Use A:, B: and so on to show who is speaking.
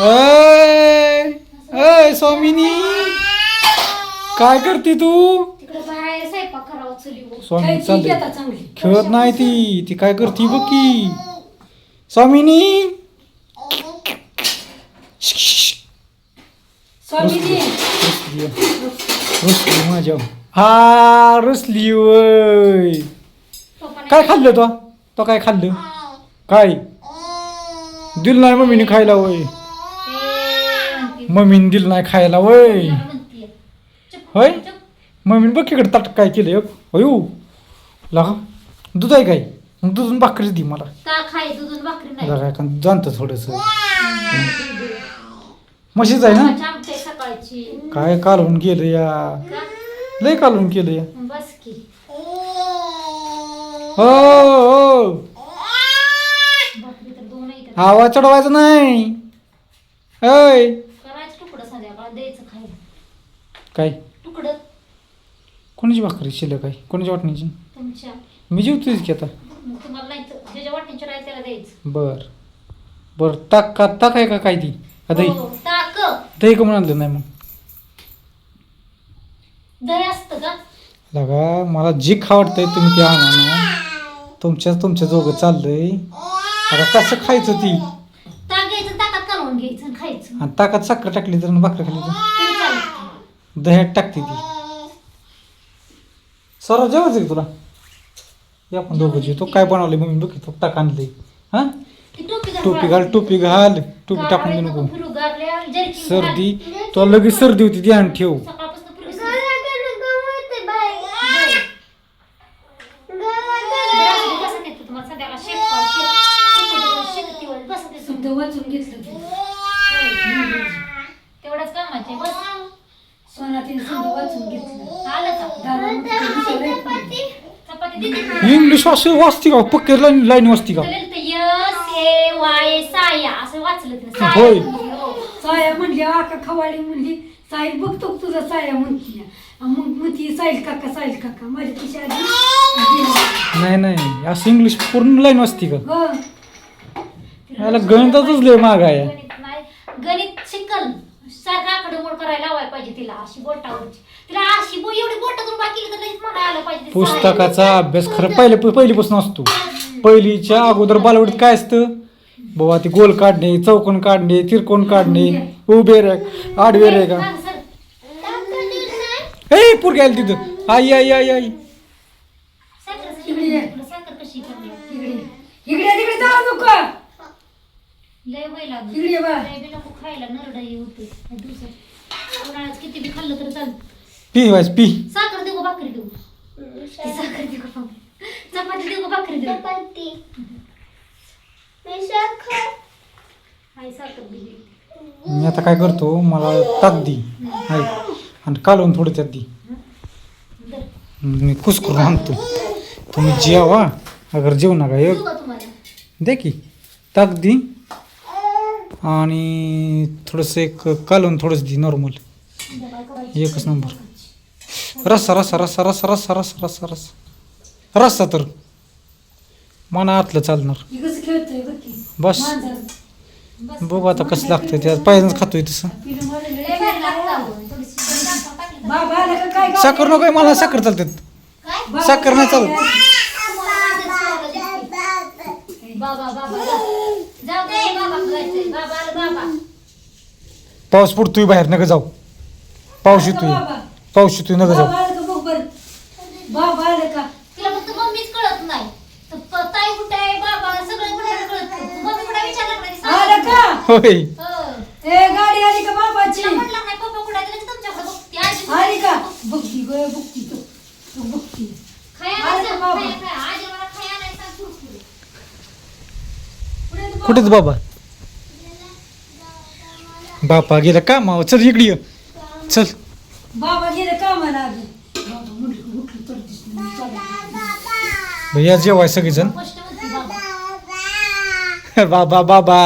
A: अय अय स्वामिनी काय करते तू? स्वामी चालते खेळत नाही ती काय करते बघ की स्वामिनी. रुसली माझ्या हा रुसली वय. काय खाल्लं तो काय खाल्लं काय दिलं नाही मम्मीने खायला वय. मम्मीने दिलं नाही खायला वय होय. मम्मीने बघ इकडे ताट काय केलं अयो लगा दूध आहे काय मग दूध भाकरी दे मला काय जाणतं थोडस म्हशीच आहे ना. काय कालवून गेलं या लय कालवून केलं या. हो आवाज चढवायचा नाही. अय काय कोणाची भाकरी शिल्लक आहे कोणाच्या वाटणीची? मी जेवतोच की आता. बर बर ताक आहे का काय ती दही दही का म्हणलं नाही मग लगा मला जी खावडतंय तुम्ही ते आणा ना. तुमच्या जोगं चाललंय आता कसं खायचं ती आणि ताकात साखर टाकली तर भाकरी खाली तर दह्यात टाकते ती. सर्व जेवायचं की तुला या आपण दोघं जेवतो. काय बनवले मग मी बघ ताक आणले हा. टोपी घाल टोपी टाकून दे नको सर्दी तुला लगेच सर्दी होती ध्यान ठेव. इंग्लिश वाचते का पक्के लाईन वाचते का? होय
B: साया म्हणली आका खवाळी म्हणली साईल बघतो तुझा साया म्हणती मग म्हणती साईल काका माझ्या तिच्या
A: नाही असं इंग्लिश पूर्ण लाईन वाचते का?
B: हो
A: याला गणितातच लय माग आहे.
C: गणित शिकल सारखा आकडेमोड करायला लावायला पाहिजे तिला अशी बोटावरची तिला अशी एवढी बोटातून बाकी तर लगेच म्हणायला आलं पाहिजे.
A: पुस्तकाचा अभ्यास खरं पहिलीपासून असतो. पहिलीच्या अगोदर बालवडीत काय असतं बाबा ती गोल काढणे चौकोन काढणे तिरकोण काढणे उभे रेख आडवे रेखा. ए पूर घ्यायला तिथं आई आई आई आई
C: साखर कशी
B: इकडे जाऊ नको
C: लय वय लागली
B: इकडे बा
C: नको खायला नरडाई होते उन्हाळ्यात किती बी खाल्लं तर चालतं.
A: पी
C: साखर देऊ का भाकरी देऊ? साखर देऊ का चपाती देऊ का भाकरी देऊ? साखर दिली.
A: मी आता काय करतो मला ताक दी आणि कालवून थोडं त्यात दी मी खुश करून आणतो. तुम्ही जेवा अगर जेवू नका एक
C: देऊ का तुम्हाला?
A: दे की ताक दी आणि थोडंसं एक कालवून थोडंसं दी नॉर्मल एकच नंबर. रस्सा तर मना आतलं चालणार. बस बघू आता कसं लागतंय त्यात पहिल्यांदाच खातोय तसं. साखर नको मला साखर चालतात साखर नाही चालत. पाऊस पडतोय बाहेर नका जाऊ. पाऊस येतोय नका जाऊ.
B: बाबा आले का
C: तिला फक्त मम्मीच कळत नाही तर ताई कुठे आहे बाबा सगळं कुठे कळत मम्मी कुठे विचारलं
B: आलं का
A: होय
B: ए गाडी आली का बाबाची
C: म्हटलं नाही पप्पा कुठे आहे तुमच्याकडे बघते
B: आली का बघती बघती तो बघती
C: खाया
B: बाबा.
C: आज मला खाया नाही सांग कुरकुरे.
A: कुठेच बाबा बापा गेला का माव चल इकडे ये चल.
B: बाबा गेले कामाला आधी बाबा म्हटलं उठलं तर दिसलं
A: भैया जेवाय सगळेजण
C: स्पष्ट म्हणते बाबा
A: बाबा बाबा